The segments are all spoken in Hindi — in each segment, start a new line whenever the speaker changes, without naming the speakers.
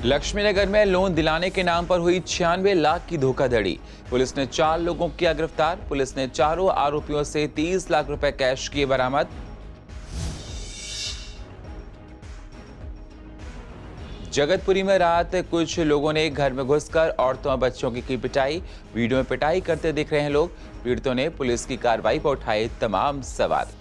लक्ष्मीनगर में लोन दिलाने के नाम पर हुई 96 लाख की धोखाधड़ी। पुलिस ने 4 लोगों को किया गिरफ्तार। पुलिस ने चारों आरोपियों से 30 लाख रुपए कैश किए बरामद। जगतपुरी में रात कुछ लोगों ने घर में घुसकर औरतों और बच्चों की पिटाई। वीडियो में पिटाई करते दिख रहे हैं लोग। पीड़ितों ने पुलिस की कार्रवाई पर उठाए तमाम सवाल।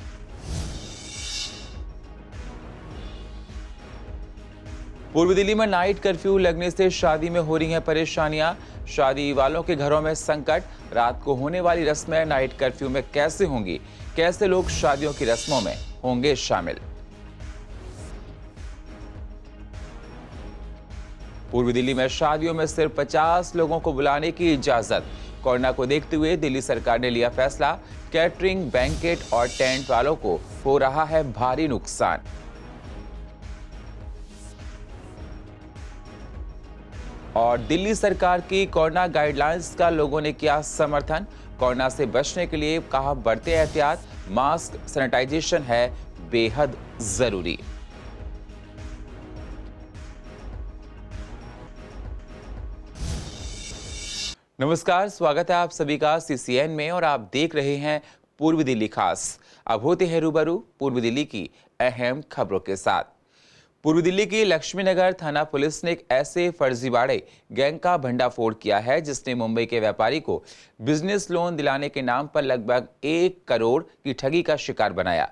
पूर्व दिल्ली में नाइट कर्फ्यू लगने से शादी में हो रही हैं परेशानियां। शादी वालों के घरों में संकट। रात को होने वाली रस्में नाइट कर्फ्यू में कैसे होंगी? कैसे लोग शादियों की रस्मों में होंगे शामिल? पूर्व दिल्ली में शादियों में सिर्फ 50 लोगों को बुलाने की इजाजत। कोरोना को देखते हुए दिल्ली सरकार ने लिया फैसला। कैटरिंग, बैंकेट और टेंट वालों को हो रहा है भारी नुकसान। और दिल्ली सरकार की कोरोना गाइडलाइंस का लोगों ने किया समर्थन। कोरोना से बचने के लिए कहा बरते एहतियात। मास्क, सैनिटाइजेशन है बेहद जरूरी। नमस्कार, स्वागत है आप सभी का सीसीएन में और आप देख रहे हैं पूर्व दिल्ली खास। अब होते हैं रूबरू पूर्व दिल्ली की अहम खबरों के साथ। पूर्व दिल्ली की लक्ष्मीनगर थाना पुलिस ने एक ऐसे फर्जीवाड़े गैंग का भंडाफोड़ किया है जिसने मुंबई के व्यापारी को बिजनेस लोन दिलाने के नाम पर लगभग 1 करोड़ की ठगी का शिकार बनाया।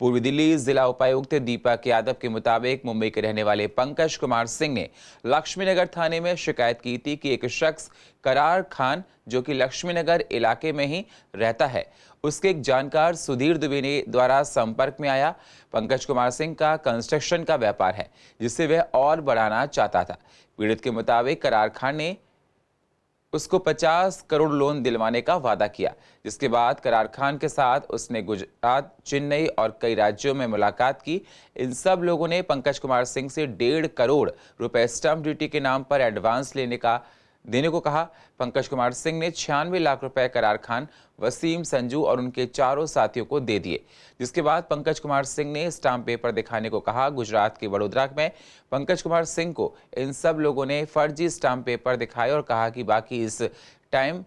पूर्व दिल्ली जिला उपायुक्त दीपक यादव के मुताबिक मुंबई के रहने वाले पंकज कुमार सिंह ने लक्ष्मीनगर थाने में शिकायत की थी कि एक शख्स करार खान, जो कि लक्ष्मीनगर इलाके में ही रहता है, उसके एक जानकार सुधीर दुबे द्वारा संपर्क में आया। पंकज कुमार सिंह का कंस्ट्रक्शन का व्यापार है जिसे वह और बढ़ाना चाहता था। पीड़ित के मुताबिक करार खान ने उसको 50 करोड़ लोन दिलवाने का वादा किया, जिसके बाद करार खान के साथ उसने गुजरात, चेन्नई और कई राज्यों में मुलाकात की। इन सब लोगों ने पंकज कुमार सिंह से 1.5 करोड़ रुपए स्टैंप ड्यूटी के नाम पर एडवांस देने को कहा। पंकज कुमार सिंह ने 96 लाख रुपए करार खान, वसीम, संजू और उनके चारों साथियों को दे दिए, जिसके बाद पंकज कुमार सिंह ने स्टाम्प पेपर दिखाने को कहा। गुजरात के वडोदरा में पंकज कुमार सिंह को इन सब लोगों ने फर्जी स्टाम्प पेपर दिखाए और कहा कि बाकी इस टाइम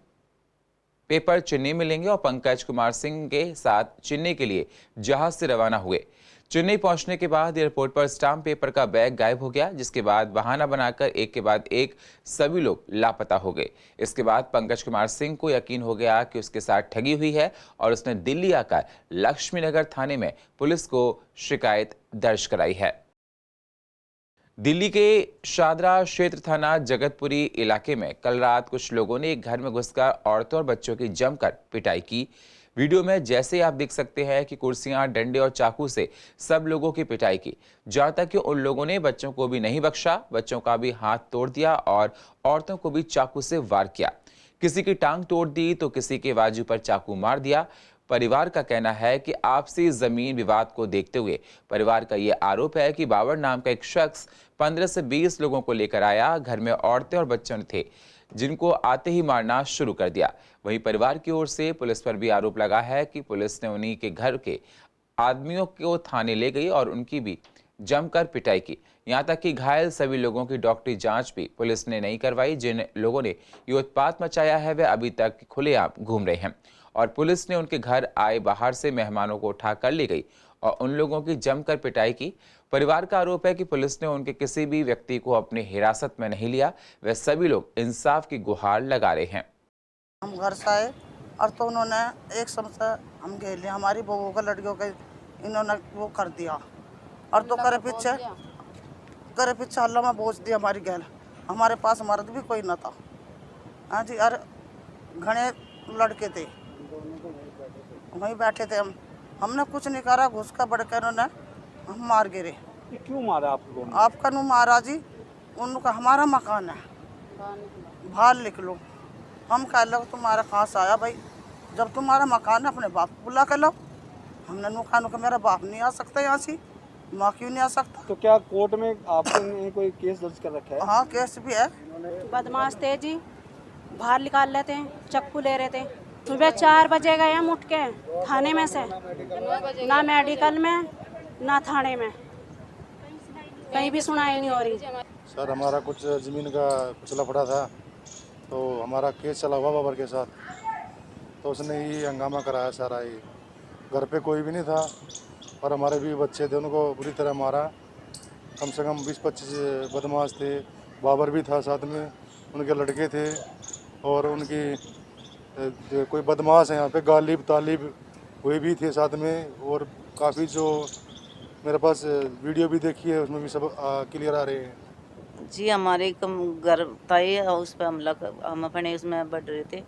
पेपर चेन्नई में लेंगे और पंकज कुमार सिंह के साथ चेन्नई के लिए जहाज से रवाना हुए। चेन्नई पहुंचने के बाद एयरपोर्ट पर स्टाम्प पेपर का बैग गायब हो गया, जिसके बाद बहाना बनाकर एक के बाद एक सभी लोग लापता हो गए। इसके बाद पंकज कुमार सिंह को यकीन हो गया कि उसके साथ ठगी हुई है और उसने दिल्ली आकर लक्ष्मीनगर थाने में पुलिस को शिकायत दर्ज कराई है। दिल्ली के शादरा क्षेत्र थाना जगतपुरी इलाके में कल रात कुछ लोगों ने एक घर में घुसकर औरतों और बच्चों की जमकर पिटाई की। वीडियो में जैसे आप देख सकते हैं कि कुर्सियां, डंडे और चाकू से सब लोगों की पिटाई की। जहां तक कि उन लोगों ने बच्चों को भी नहीं बख्शा, बच्चों का भी हाथ तोड़ दिया और औरतों को भी चाकू से वार किया। किसी की टांग तोड़ दी तो किसी के बाजू पर चाकू मार दिया। परिवार का कहना है कि आपसी जमीन विवाद को देखते हुए परिवार का यह आरोप है कि बाबर नाम का एक शख्स 15 से 20 लोगों को लेकर आया। घर में औरतें और बच्चे थे जिनको आते ही मारना शुरू कर दिया। वहीं परिवार की ओर से पुलिस पर भी आरोप लगा है कि पुलिस ने उन्हीं के घर के आदमियों को थाने ले गई और उनकी भी जमकर पिटाई की। यहां तक कि घायल सभी लोगों की डॉक्टरी जांच भी पुलिस ने नहीं करवाई। जिन लोगों ने ये उत्पात मचाया है वे अभी तक खुलेआम घूम रहे हैं और पुलिस ने उनके घर आए बाहर से मेहमानों को उठा कर ले गई और उन लोगों की जमकर पिटाई की। परिवार का आरोप है कि पुलिस ने उनके किसी भी व्यक्ति को अपनी हिरासत में नहीं लिया। वे सभी लोग इंसाफ की गुहार लगा रहे हैं।
हम घर से आए और तो उन्होंने एक समस्या हम गए लिए, हमारी बहू का लड़कियों का इन्होंने वो कर दिया और तो करे पीछे हल्ला में बोझ दिया हमारी गैल। हमारे पास मर्द भी कोई न था। हाँ जी, और घने लड़के थे वहीं बैठे थे। हमने कुछ नहीं करा, घुस का बढ़कर उन्होंने हम मार गिरे।
क्यों मारा आपको?
आपका नु मारा जी, उनका हमारा मकान है, बाहर लिख लो। हम कह लो तुम्हारा कहाँ से आया भाई? जब तुम्हारा मकान है अपने बाप बुला कर लो। हमने नु कहा मेरा बाप नहीं आ सकता यहाँ से, माँ क्यों नहीं आ सकता?
तो क्या कोर्ट में आपने कोई केस दर्ज कर रखा है?
हाँ, केस भी है।
बदमाश थे जी, बाहर निकाल लेते हैं, चक्कू ले रहे थे। सुबह 4 बजे गए हम उठ के थाने में से, ना मेडिकल में ना थाने में, कहीं भी सुनाई नहीं हो रही।
सर हमारा कुछ ज़मीन का कुछ लफड़ा था, तो हमारा केस चला हुआ बाबर के साथ, तो उसने ही हंगामा कराया सारा ही। घर पे कोई भी नहीं था और हमारे भी बच्चे थे, उनको बुरी तरह मारा। कम से कम 20-25 बदमाश थे, बाबर भी था साथ में, उनके लड़के थे और उनकी कोई बदमाश है यहाँ पे गालिब तालिब हुए भी थे साथ में। और काफ़ी जो मेरे पास वीडियो भी देखी है उसमें भी सब क्लियर आ रहे हैं।
जी हमारे कम घर था ही, उस पर हम अपने उसमें बढ़ रहे थे,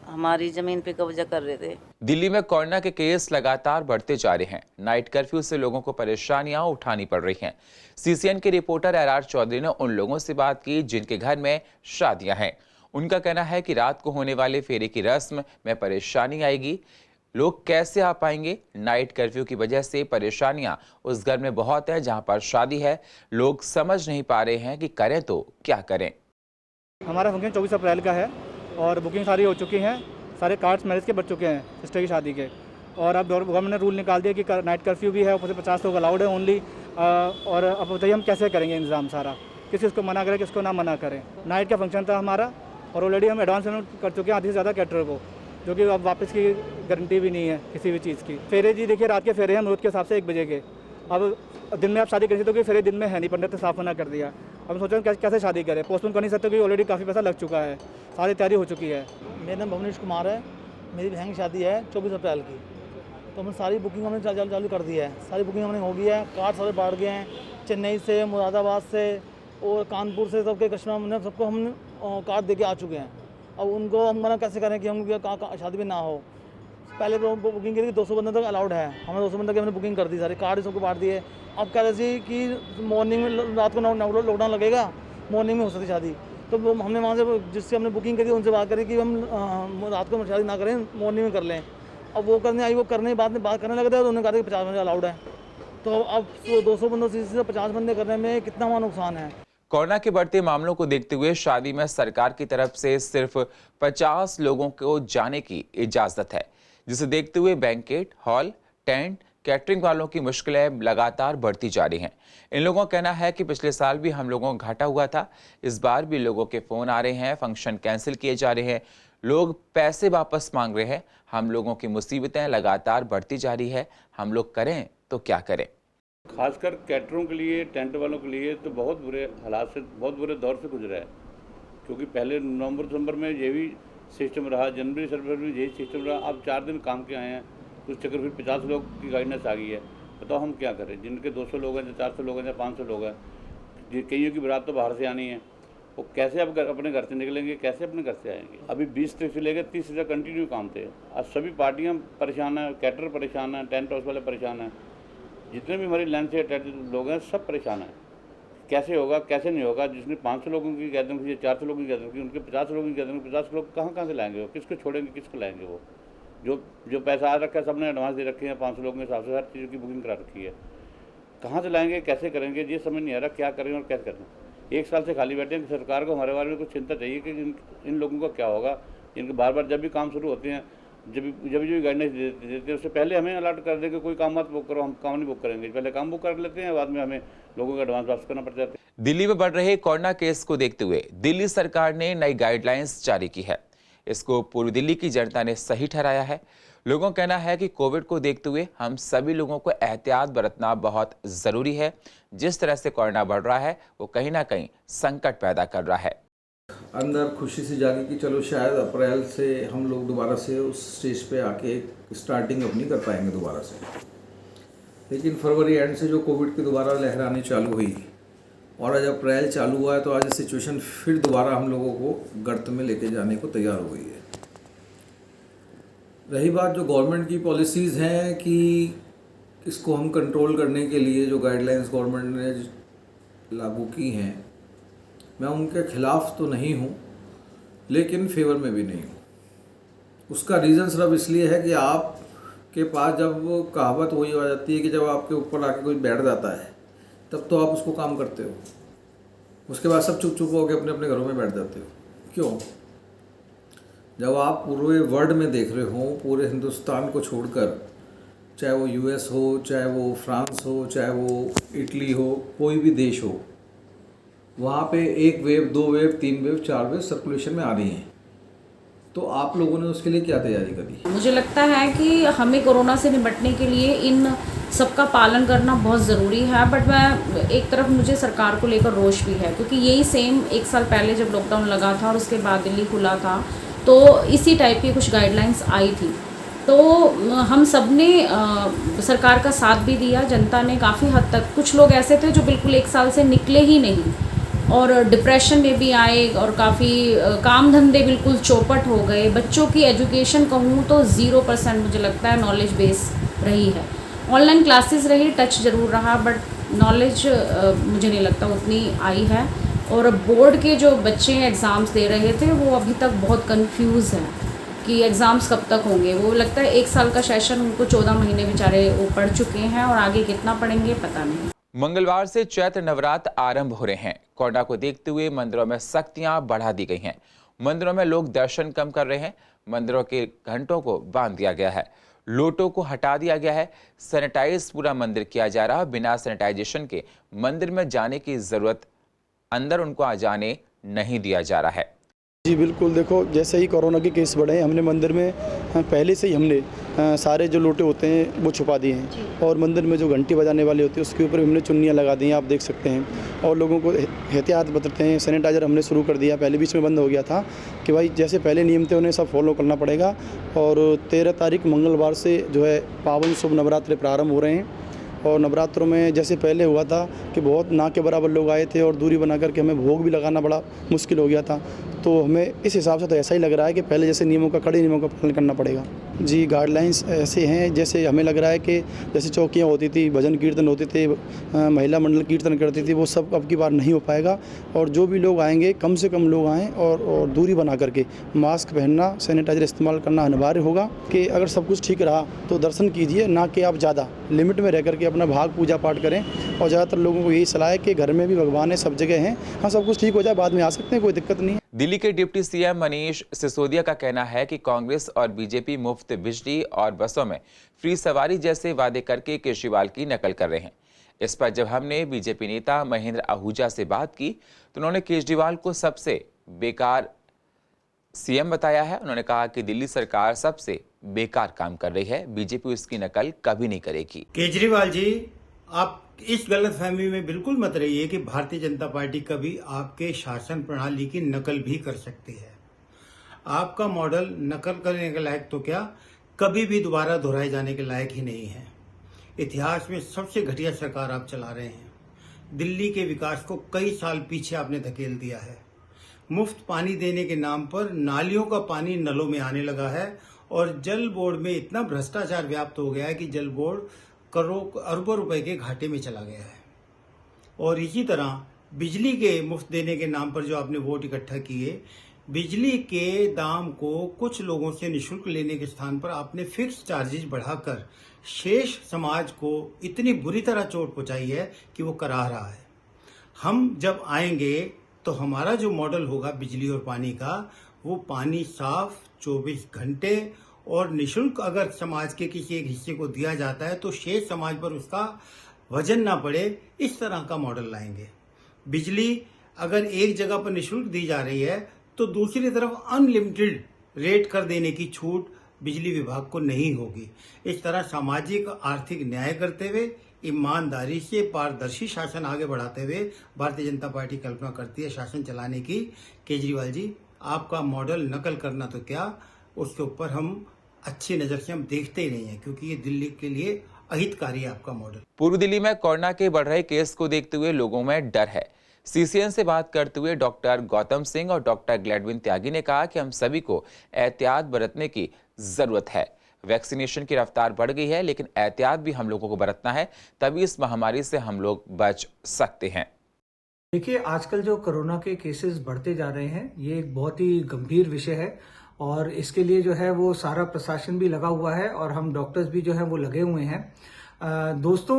हमारी ज़मीन पे कब्जा कर रहे थे।
दिल्ली में कोरोना के केस लगातार बढ़ते जा रहे हैं। नाइट कर्फ्यू से लोगों को परेशानियां उठानी पड़ रही हैं। सीसीएन के रिपोर्टर एआर चौधरी ने उन लोगों से बात की जिनके घर में शादियां हैं। उनका कहना है कि रात को होने वाले फेरे की रस्म में परेशानी आएगी। लोग कैसे आ पाएंगे? नाइट कर्फ्यू की वजह से परेशानियां उस घर में बहुत है जहां पर शादी है। लोग समझ नहीं पा रहे हैं कि करें तो क्या करें।
हमारा फंक्शन 24 अप्रैल का है और बुकिंग सारी हो चुकी हैं, सारे कार्ड्स मैरिज के बढ़ चुके हैं सिस्टर की शादी के। और अब गवर्नमेंट ने रूल निकाल दिया कि नाइट कर्फ्यू भी है, ऊपर से 50 लोग अलाउड है ओनली। और अब बताइए हम कैसे करेंगे इंतज़ाम सारा, किसको मना करें किसको ना मना करें। नाइट का फंक्शन था हमारा और ऑलरेडी हम एडवांस पेमेंट कर चुके हैं आधी से ज़्यादा कैटरर को, जो कि अब वापस की गारंटी भी नहीं है किसी भी चीज़ की। फेरे जी देखिए रात के फेरे हैं मुहूर्त के हिसाब से 1 बजे के। अब दिन में आप शादी कर सकते हो कि फेरे दिन में है नहीं, पंडित ने साफ मना कर दिया। अब सोच रहे हैं कैसे शादी करें, पोस्टपोन कर नहीं सकते क्योंकि ऑलरेडी काफ़ी पैसा लग चुका है, सारी तैयारी हो चुकी है।
मेरा नाम भुवनेश कुमार है, मेरी बहन की शादी है 24 अप्रैल की, तो हमने सारी बुकिंग हमने चालू कर दी है। सारी बुकिंग हमने हो गई है, कार्ड सारे बांट गए हैं, चेन्नई से, मुरादाबाद से और कानपुर से, सबके कस्टमर हमने सबको हम कार्ड दे के आ चुके हैं। अब उनको हम मना कैसे करें कि हम शादी में ना हो। पहले तो बुकिंग की थी 200 बंदे तक अलाउड है, हमने 200 बंदे की हमने बुकिंग कर दी, सारे कार्ड सबको बांट दिए। अब कह रहे थे कि मॉर्निंग में रात को लॉकडाउन लगेगा, मॉर्निंग में हो सकती शादी। तो वो हमने वहाँ से जिससे हमने बुकिंग करी उनसे बात करी कि हम रात को शादी ना करें, मॉर्निंग में कर लें। अब वो करने आई, वो करने बाद में बात करने लगे थे, तो उन्होंने कहा कि 50 बंदे अलाउड है। तो अब 200 बंदों से 50 बंदे करने में कितना हमारा नुकसान है।
कोरोना के बढ़ते मामलों को देखते हुए शादी में सरकार की तरफ से सिर्फ 50 लोगों को जाने की इजाजत है, जिसे देखते हुए बैंकेट हॉल, टेंट, कैटरिंग वालों की मुश्किलें लगातार बढ़ती जा रही हैं। इन लोगों का कहना है कि पिछले साल भी हम लोगों को घाटा हुआ था, इस बार भी लोगों के फोन आ रहे हैं, फंक्शन कैंसिल किए जा रहे हैं, लोग पैसे वापस मांग रहे हैं। हम लोगों की मुसीबतें लगातार बढ़ती जा रही है, हम लोग करें तो क्या करें।
खासकर कैटरों के लिए, टेंट वालों के लिए तो बहुत बुरे हालात से, बहुत बुरे दौर से गुजरा है। क्योंकि पहले नवंबर दिसंबर में ये भी सिस्टम रहा, जनवरी फरवरी में यही सिस्टम रहा। अब 4 दिन काम के आए हैं, उस चक्कर फिर 50 लोग की गाइडनेस आ गई है। बताओ हम क्या करें, जिनके 200 लोग हैं, 400 लोग हैं या 500 लोग हैं, कईयों की बारात तो बाहर से आनी है, वो कैसे अब अपने घर से निकलेंगे, कैसे अपने घर से आएंगे। अभी 20 तारीख से लेकर 30 तक कंटिन्यू काम थे। आज सभी पार्टियाँ परेशान हैं, कैटर परेशान हैं, टेंट हाउस वाले परेशान हैं, जितने भी हमारी लाइन से अटैच लोग हैं सब परेशान हैं। कैसे होगा कैसे नहीं होगा। जिसने 500 लोगों की गैदरिंग की, 400 लोगों की गैदरिंग की, उनके 50 लोगों की गैदरिंग, 50 लोग कहाँ से लाएंगे वो, किसको छोड़ेंगे, किसको लाएंगे वो। जो पैसा आ रखा है सबने एडवांस दे रखे हैं, 500 लोगों के हिसाब से हर चीज़ की बुकिंग करा रखी है। कहाँ से लाएंगे, कैसे करेंगे, ये समझ नहीं आ रहा क्या करें और कैसे करें। 1 साल से खाली बैठे हैं। सरकार को हमारे बारे में कुछ चिंता चाहिए कि इन लोगों का क्या होगा। इनके बार बार जब भी काम शुरू होते हैं, जब भी गाइडलाइंस देते हैं, उससे पहले हमें अलर्ट कर दें कि कोई काम मत बुक करो, हम काम नहीं बुक करेंगे। पहले काम बुक कर लेते हैं, बाद में हमें लोगों का एडवांस वापस करना पड़ जाता है।
दिल्ली में बढ़ रहे कोरोना केस को देखते हुए दिल्ली सरकार ने नई गाइडलाइंस जारी की है। इसको पूर्व दिल्ली की जनता ने सही ठहराया है। लोगों का कहना है कि कोविड को देखते हुए हम सभी लोगों को एहतियात बरतना बहुत जरूरी है। जिस तरह से कोरोना बढ़ रहा है वो कहीं ना कहीं संकट पैदा कर रहा है।
अंदर खुशी से जागी कि चलो शायद अप्रैल से हम लोग दोबारा से उस स्टेज पे आके स्टार्टिंग अपनी कर पाएंगे दोबारा से। लेकिन फरवरी एंड से जो कोविड की दोबारा लहर आनी चालू हुई और आज अप्रैल चालू हुआ है, तो आज सिचुएशन फिर दोबारा हम लोगों को गर्त में लेके जाने को तैयार हो गई है। रही बात जो गवर्नमेंट की पॉलिसीज़ हैं कि इसको हम कंट्रोल करने के लिए जो गाइडलाइंस गवर्नमेंट ने लागू की हैं, मैं उनके ख़िलाफ़ तो नहीं हूँ लेकिन फेवर में भी नहीं हूँ। उसका रीज़न सिर्फ इसलिए है कि आपके पास जब वो कहावत वही आ जाती है कि जब आपके ऊपर आके कोई बैठ जाता है तब तो आप उसको काम करते हो, उसके बाद सब चुप चुप होकर अपने अपने घरों में बैठ जाते हो। क्यों? जब आप पूरे वर्ल्ड में देख रहे हो, पूरे हिंदुस्तान को छोड़कर, चाहे वो यूएस हो, चाहे वो फ्रांस हो, चाहे वो इटली हो, कोई भी देश हो, वहाँ पे 1 wave, 2 wave, 3 wave, 4 wave circulation में आ रही हैं। तो आप लोगों ने उसके लिए क्या तैयारी करी?
मुझे लगता है कि हमें कोरोना से निपटने के लिए इन सबका पालन करना बहुत ज़रूरी है, बट मैं एक तरफ मुझे सरकार को लेकर रोष भी है, क्योंकि यही सेम 1 साल पहले जब लॉकडाउन लगा था और उसके बाद दिल्ली खुला था तो इसी टाइप की कुछ गाइडलाइंस आई थी। तो हम सब ने सरकार का साथ भी दिया, जनता ने काफ़ी हद तक। कुछ लोग ऐसे थे जो बिल्कुल 1 साल से निकले ही नहीं और डिप्रेशन में भी आए और काफ़ी काम धंधे बिल्कुल चौपट हो गए। बच्चों की एजुकेशन कहूँ तो 0% मुझे लगता है नॉलेज बेस रही है। ऑनलाइन क्लासेस रही, टच ज़रूर रहा, बट नॉलेज मुझे नहीं लगता उतनी आई है। और बोर्ड के जो बच्चे एग्ज़ाम्स दे रहे थे वो अभी तक बहुत कंफ्यूज हैं कि एग्ज़ाम्स कब तक होंगे। वो लगता है 1 साल का सेशन उनको 14 महीने बेचारे वो पढ़ चुके हैं और आगे कितना पढ़ेंगे पता नहीं।
मंगलवार से चैत्र नवरात्र आरंभ हो रहे हैं। कोरोना को देखते हुए मंदिरों में सख्तियां बढ़ा दी गई हैं। मंदिरों में लोग दर्शन कम कर रहे हैं। मंदिरों के घंटों को बांध दिया गया है, लोटों को हटा दिया गया है। सैनिटाइज पूरा मंदिर किया जा रहा है। बिना सैनिटाइजेशन के मंदिर में जाने की जरूरत, अंदर उनको आ जाने नहीं दिया जा रहा है।
जी बिल्कुल, देखो जैसे ही कोरोना के केस बढ़े, हमने मंदिर में पहले से ही हमने सारे जो लोटे होते हैं वो छुपा दिए हैं और मंदिर में जो घंटी बजाने वाले होते हैं उसके ऊपर हमने चुन्नियाँ लगा दी हैं, आप देख सकते हैं। और लोगों को एहतियात बतलाते हैं। सैनिटाइज़र हमने शुरू कर दिया, पहले बीच में बंद हो गया था कि भाई जैसे पहले नियम थे उन्हें सब फॉलो करना पड़ेगा। और 13 तारीख मंगलवार से जो है पावन शुभ नवरात्रे प्रारंभ हो रहे हैं। और नवरात्रों में जैसे पहले हुआ था कि बहुत ना के बराबर लोग आए थे और दूरी बना करके हमें भोग भी लगाना बड़ा मुश्किल हो गया था, तो हमें इस हिसाब से तो ऐसा ही लग रहा है कि पहले जैसे नियमों का, कड़े नियमों का पालन करना पड़ेगा। जी गाइडलाइंस ऐसे हैं जैसे हमें लग रहा है कि जैसे चौकियाँ होती थी, भजन कीर्तन होते थे, महिला मंडल कीर्तन करती थी, वो सब अब की बार नहीं हो पाएगा। और जो भी लोग आएंगे कम से कम लोग आएँ और दूरी बना करके मास्क पहनना, सैनिटाइज़र इस्तेमाल करना अनिवार्य होगा। कि अगर सब कुछ ठीक रहा तो दर्शन कीजिए, ना कि आप ज़्यादा लिमिट में रह करके अपना भाग पूजा पाठ करें। और ज़्यादातर लोगों को यही सलाह है कि घर में भी भगवान है, सब जगह हैं। हाँ, सब कुछ ठीक हो जाए, बाद में आ सकते हैं, कोई दिक्कत नहीं है।
दिल्ली के डिप्टी सीएम मनीष सिसोदिया का कहना है कि कांग्रेस और बीजेपी मुफ्त बिजली और बसों में फ्री सवारी जैसे वादे करके केजरीवाल की नकल कर रहे हैं। इस पर जब हमने बीजेपी नेता महेंद्र आहूजा से बात की तो उन्होंने केजरीवाल को सबसे बेकार सीएम बताया है। उन्होंने कहा कि दिल्ली सरकार सबसे बेकार काम कर रही है, बीजेपी उसकी नकल कभी नहीं करेगी।
केजरीवाल जी, आप इस गलतफहमी में बिल्कुल मत रहिए कि भारतीय जनता पार्टी कभी आपके शासन प्रणाली की नकल भी कर सकती है। आपका मॉडल नकल करने के लायक तो क्या, कभी भी दोबारा दोहराए जाने के लायक ही नहीं है। इतिहास में सबसे घटिया सरकार आप चला रहे हैं। दिल्ली के विकास को कई साल पीछे आपने धकेल दिया है। मुफ्त पानी देने के नाम पर नालियों का पानी नलों में आने लगा है और जल बोर्ड में इतना भ्रष्टाचार व्याप्त हो गया है कि जल बोर्ड करोड़ों अरबों रुपए के घाटे में चला गया है। और इसी तरह बिजली के मुफ्त देने के नाम पर जो आपने वोट इकट्ठा किए, बिजली के दाम को कुछ लोगों से निःशुल्क लेने के स्थान पर आपने फिक्स चार्जेस बढ़ाकर शेष समाज को इतनी बुरी तरह चोट पहुंचाई है कि वो कराह रहा है। हम जब आएंगे तो हमारा जो मॉडल होगा बिजली और पानी का, वो पानी साफ 24 घंटे और निःशुल्क अगर समाज के किसी एक हिस्से को दिया जाता है तो शेष समाज पर उसका वजन ना पड़े, इस तरह का मॉडल लाएंगे। बिजली अगर एक जगह पर निःशुल्क दी जा रही है तो दूसरी तरफ अनलिमिटेड रेट कर देने की छूट बिजली विभाग को नहीं होगी। इस तरह सामाजिक आर्थिक न्याय करते हुए, ईमानदारी से पारदर्शी शासन आगे बढ़ाते हुए भारतीय जनता पार्टी कल्पना करती है शासन चलाने की। केजरीवाल जी, आपका मॉडल नकल करना तो क्या, उसके ऊपर हम अच्छी नजर से हम देखते ही नहीं है, क्योंकि ये दिल्ली के लिए अहितकारी है आपका मॉडल।
पूर्व दिल्ली में कोरोना के बढ़ रहे केस को देखते हुए लोगों में डर है। सीसीएन से बात करते हुए डॉक्टर गौतम सिंह और डॉक्टर ग्लैडविन त्यागी ने कहा कि हम सभी को एहतियात बरतने की जरूरत है। वैक्सीनेशन की रफ्तार बढ़ गई है, लेकिन एहतियात भी हम लोगों को बरतना है, तभी इस महामारी से हम लोग बच सकते हैं।
देखिए, आजकल जो कोरोना के केसेस बढ़ते जा रहे हैं, ये एक बहुत ही गंभीर विषय है और इसके लिए जो है वो सारा प्रशासन भी लगा हुआ है और हम डॉक्टर्स भी जो है वो लगे हुए हैं। दोस्तों,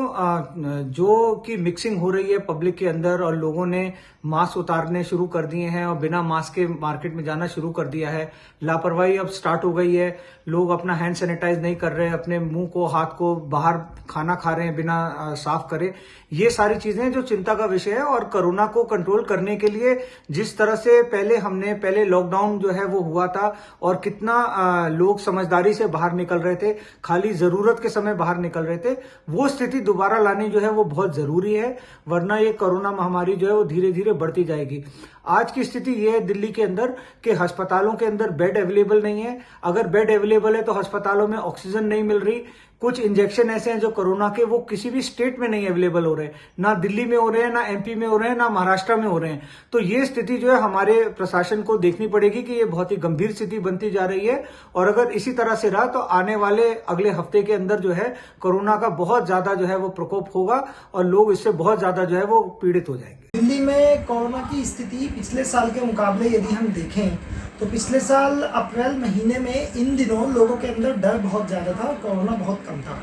जो कि मिक्सिंग हो रही है पब्लिक के अंदर और लोगों ने मास्क उतारने शुरू कर दिए हैं और बिना मास्क के मार्केट में जाना शुरू कर दिया है। लापरवाही अब स्टार्ट हो गई है, लोग अपना हैंड सैनिटाइज नहीं कर रहे, अपने मुंह को, हाथ को, बाहर खाना खा रहे हैं बिना साफ करे। ये सारी चीजें जो चिंता का विषय है। और कोरोना को कंट्रोल करने के लिए जिस तरह से पहले लॉकडाउन जो है वो हुआ था और कितना लोग समझदारी से बाहर निकल रहे थे, खाली जरूरत के समय बाहर निकल रहे थे, वो स्थिति दोबारा लानी जो है वो बहुत जरूरी है, वरना ये कोरोना महामारी जो है वो धीरे धीरे बढ़ती जाएगी। आज की स्थिति ये है दिल्ली के अंदर कि अस्पतालों के अंदर बेड अवेलेबल नहीं है। अगर बेड अवेलेबल है तो अस्पतालों में ऑक्सीजन नहीं मिल रही। कुछ इंजेक्शन ऐसे हैं जो कोरोना के वो किसी भी स्टेट में नहीं अवेलेबल हो रहे, ना दिल्ली में हो रहे हैं, ना एमपी में हो रहे हैं, ना महाराष्ट्र में हो रहे हैं। तो ये स्थिति जो है हमारे प्रशासन को देखनी पड़ेगी कि ये बहुत ही गंभीर स्थिति बनती जा रही है और अगर इसी तरह से रहा तो आने वाले अगले हफ्ते के अंदर जो है कोरोना का बहुत ज्यादा जो है वो प्रकोप होगा और लोग इससे बहुत ज्यादा जो है वो पीड़ित हो जाएंगे।
दिल्ली में कोरोना की स्थिति पिछले साल के मुकाबले यदि हम देखें तो पिछले साल अप्रैल महीने में इन दिनों लोगों के अंदर डर बहुत ज़्यादा था और कोरोना बहुत कम था,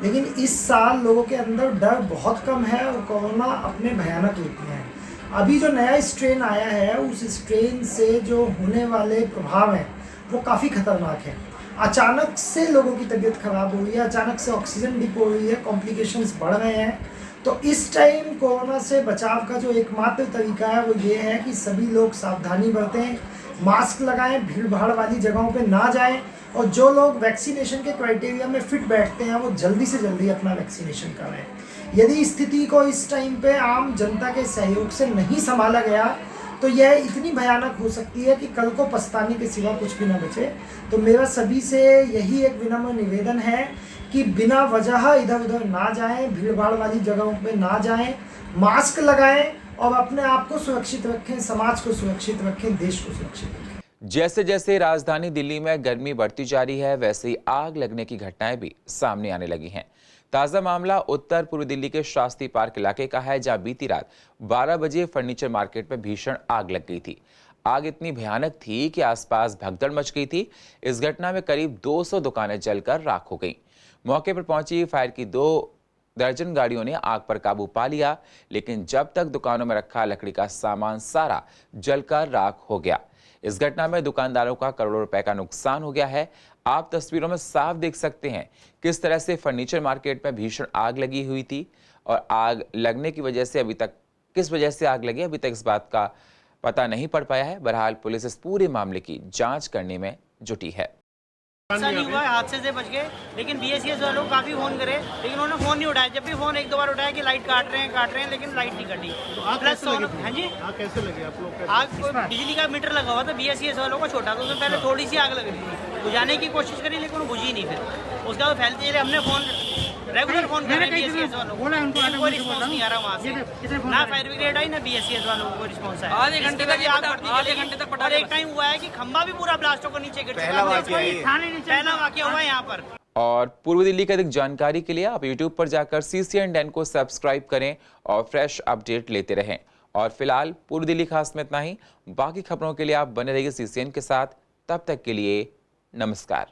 लेकिन इस साल लोगों के अंदर डर बहुत कम है और कोरोना अपने भयानक रूप में है। अभी जो नया स्ट्रेन आया है उस स्ट्रेन से जो होने वाले प्रभाव हैं वो काफ़ी खतरनाक है। अचानक से लोगों की तबीयत खराब हो रही है, अचानक से ऑक्सीजन डिप हो रही है, कॉम्प्लिकेशंस बढ़ रहे हैं। तो इस टाइम कोरोना से बचाव का जो एकमात्र तरीका है वो ये है कि सभी लोग सावधानी बरतें, मास्क लगाएं, भीड़ भाड़ वाली जगहों पे ना जाएं और जो लोग वैक्सीनेशन के क्राइटेरिया में फिट बैठते हैं वो जल्दी से जल्दी अपना वैक्सीनेशन कराएं। यदि स्थिति को इस टाइम पे आम जनता के सहयोग से नहीं संभाला गया तो यह इतनी भयानक हो सकती है कि कल को पछताने के सिवा कुछ भी ना बचे। तो मेरा सभी से यही एक विनम्र निवेदन है कि बिना वजह इधर उधर ना जाएं, भीड़ भाड़ वाली जगहों पे ना जाएं, मास्क लगाएं और अपने आप को सुरक्षित रखें, समाज को सुरक्षित रखें, देश को सुरक्षित रखें।
जैसे जैसे राजधानी दिल्ली में गर्मी बढ़ती जा रही है वैसे ही आग लगने की घटनाएं भी सामने आने लगी हैं। ताजा मामला उत्तर पूर्व दिल्ली के शास्त्री पार्क इलाके का है, जहां बीती रात 12 बजे फर्नीचर मार्केट में भीषण आग लग गई थी। आग इतनी भयानक थी कि आसपास भगदड़ मच गई थी। इस घटना में करीब 200 दुकानें जलकर राख हो गईं। मौके पर पहुंची फायर की 2 दर्जन गाड़ियों ने आग पर काबू पा लिया, लेकिन जब तक दुकानों में रखा लकड़ी का सामान सारा जलकर राख हो गया। इस घटना में दुकानदारों का करोड़ों रुपए का नुकसान हो गया है। आप तस्वीरों में साफ देख सकते हैं किस तरह से फर्नीचर मार्केट में भीषण आग लगी हुई थी और आग लगने की वजह से अभी तक किस वजह से आग लगी अभी तक इस बात का पता नहीं पड़ पाया है। बहरहाल पुलिस इस पूरे मामले की जांच करने में जुटी है।
ऐसा नहीं हुआ, हादसे से बच गए, लेकिन BSES वालों को काफी फोन करे लेकिन उन्होंने फोन नहीं उठाया। जब भी फोन 1-2 बार उठाया कि लाइट काट रहे हैं लेकिन लाइट नहीं कटी।
तो आग
प्लस
कैसे लगी?
हाँ जी,
आग कैसे लगी आप लोग?
आग बिजली का मीटर लगा हुआ था BSES वालों का छोटा, तो उसमें पहले थोड़ी सी आग लग रही थी, बुझाने की कोशिश करी लेकिन वो बुझी नहीं। फिर उसके बाद फैलते चले। हमने रेगुलर फोन कर रहे हैं BSES वालों को, कोई रिस्पॉन्स नहीं आ रहा वहाँ से, ना फायर ब्रिगेड आई ना BSES वालों को रिस्पॉन्स आया। आधे घंटे तक और एक टाइम हुआ है कि खंभा भी पूरा ब्लास्ट होकर नीचे गिर चुका है। पहला वाकया हुआ है यहाँ पर।
और पूर्व दिल्ली की अधिक जानकारी के लिए आप YouTube पर जाकर CCN को सब्सक्राइब करें और फ्रेश अपडेट लेते रहें। और फिलहाल पूर्व दिल्ली खास में इतना ही। बाकी खबरों के लिए आप बने रहिए CCN के साथ। तब तक के लिए नमस्कार।